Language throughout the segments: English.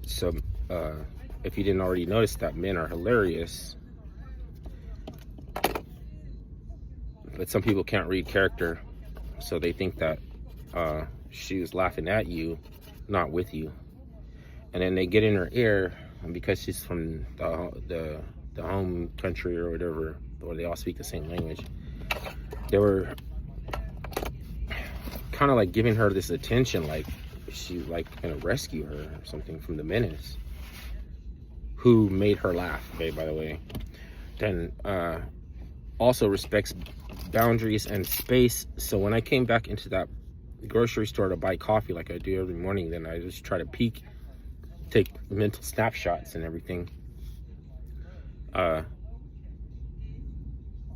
So, if you didn't already notice that men are hilarious, but some people can't read character, so they think that she was laughing at you, not with you. And then they get in her ear, and because she's from the home country or whatever, or they all speak the same language, they were kind of like giving her this attention, like she like gonna rescue her or something from the menace, who made her laugh, okay, by the way. Then also respects boundaries and space. So when I came back into that grocery store to buy coffee like I do every morning, then I just try to peek, take mental snapshots and everything.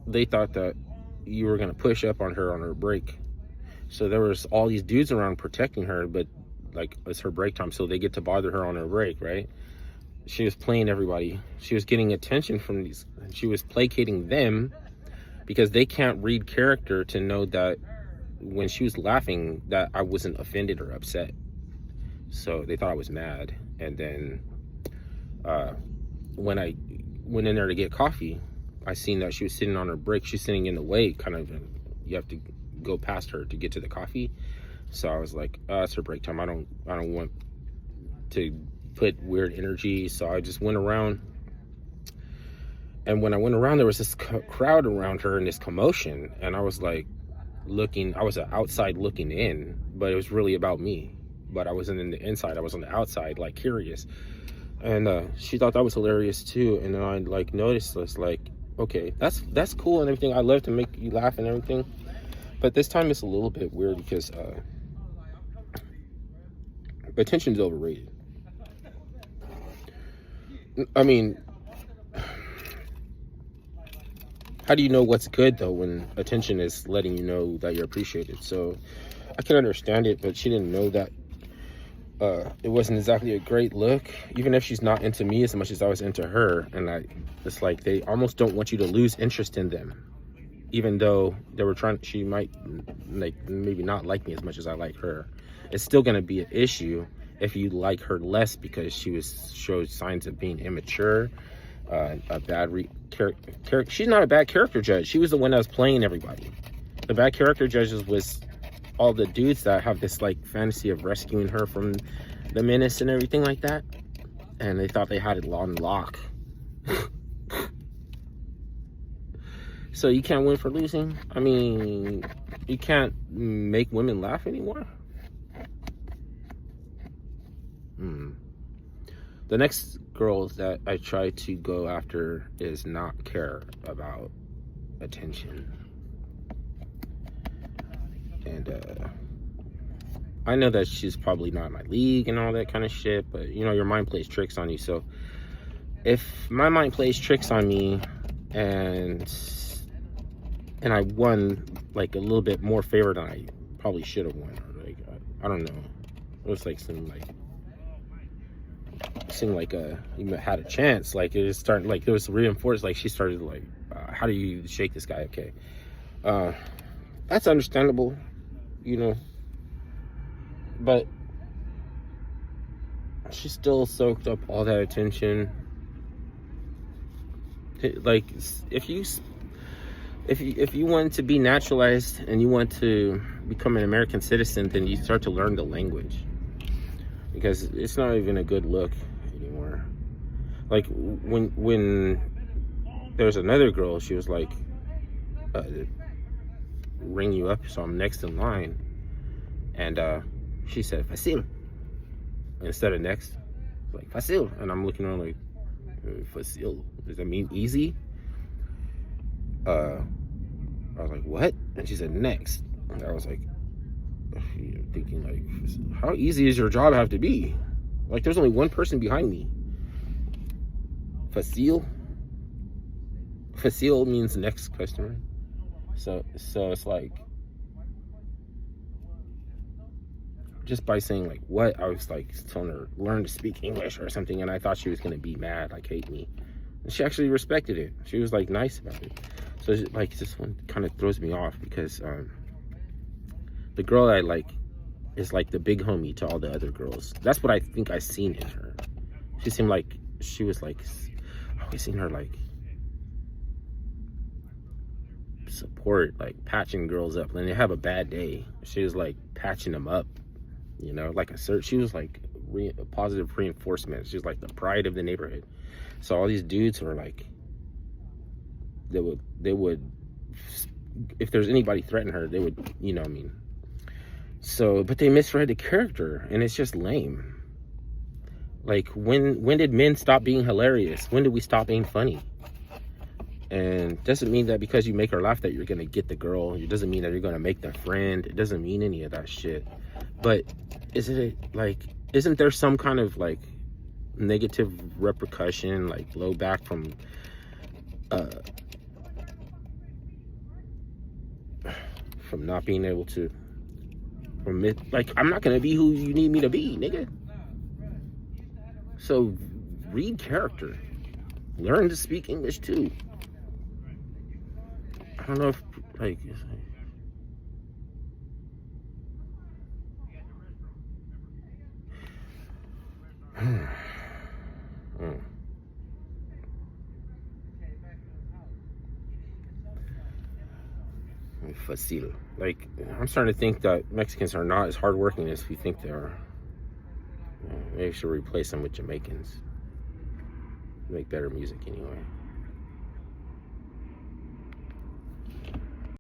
They thought that you were gonna push up on her break. So there was all these dudes around protecting her, but like it's her break time, so they get to bother her on her break, right? She was playing everybody. She was getting attention from these. She was placating them because they can't read character to know that when she was laughing that I wasn't offended or upset. So they thought I was mad. And then when I went in there to get coffee, I seen that she was sitting on her break. She's sitting in the way, kind of. You have to go past her to get to the coffee. So I was like, it's her break time. I don't want to put weird energy. So I just went around. And when I went around, there was this crowd around her and this commotion. And I was like I was outside looking in, but it was really about me. But I wasn't in the inside. I was on the outside, like curious. And she thought that was hilarious too. And then I like noticed this, like, okay, that's cool and everything. I love to make you laugh and everything. But this time it's a little bit weird because attention's overrated. I mean, how do you know what's good though when attention is letting you know that you're appreciated? So I can understand it, but she didn't know that it wasn't exactly a great look, even if she's not into me as much as I was into her. And it's like they almost don't want you to lose interest in them, even though they were she might like maybe not like me as much as I like her. It's still going to be an issue if you like her less because she showed signs of being immature, a bad character. She's not a bad character judge. She was the one that was playing everybody. The bad character judges was all the dudes that have this like fantasy of rescuing her from the menace and everything like that, and they thought they had it on lock. So you can't win for losing. I mean, you can't make women laugh anymore. The next girl that I try to go after is not care about attention. And I know that she's probably not in my league and all that kind of shit, but you know, your mind plays tricks on you. So if my mind plays tricks on me and I won like a little bit more favor than I probably should have won, or like I don't know, it was like seemed like you had a chance. Like it was starting, like it was reinforced. Like she started like, how do you shake this guy? Okay, that's understandable, you know, but she still soaked up all that attention. Like if you want to be naturalized and you want to become an American citizen, then you start to learn the language, because it's not even a good look anymore. Like when there's another girl, she was like, ring you up, so I'm next in line, and she said facile instead of next, like facile, and I'm looking around like, facile, does that mean easy? I was like, what? And she said next. And I was like, thinking like, how easy does your job have to be? Like there's only one person behind me. Facile means next customer. So it's like, just by saying like what, I was like telling her learn to speak English or something, and I thought she was gonna be mad, like hate me. And she actually respected it. She was like nice about it. So like this one kind of throws me off because the girl I like is like the big homie to all the other girls. That's what I think I seen in her. She seemed like she was like, I always seen her like support, like patching girls up. When they have a bad day, she was like patching them up, you know, like she was like a positive reinforcement. She was like the pride of the neighborhood. So all these dudes were like, they would, if there's anybody threaten her, they would, you know what I mean? So, but they misread the character, and it's just lame. Like, when did men stop being hilarious? When did we stop being funny? And doesn't mean that because you make her laugh that you're gonna get the girl. It doesn't mean that you're gonna make the friend. It doesn't mean any of that shit. But isn't there some kind of like negative repercussion, like blowback from not being able to, like, I'm not gonna be who you need me to be, nigga. So read character, learn to speak English too. I don't know if like facile. Like, I'm starting to think that Mexicans are not as hardworking as we think they are. Maybe we should replace them with Jamaicans. Make better music anyway.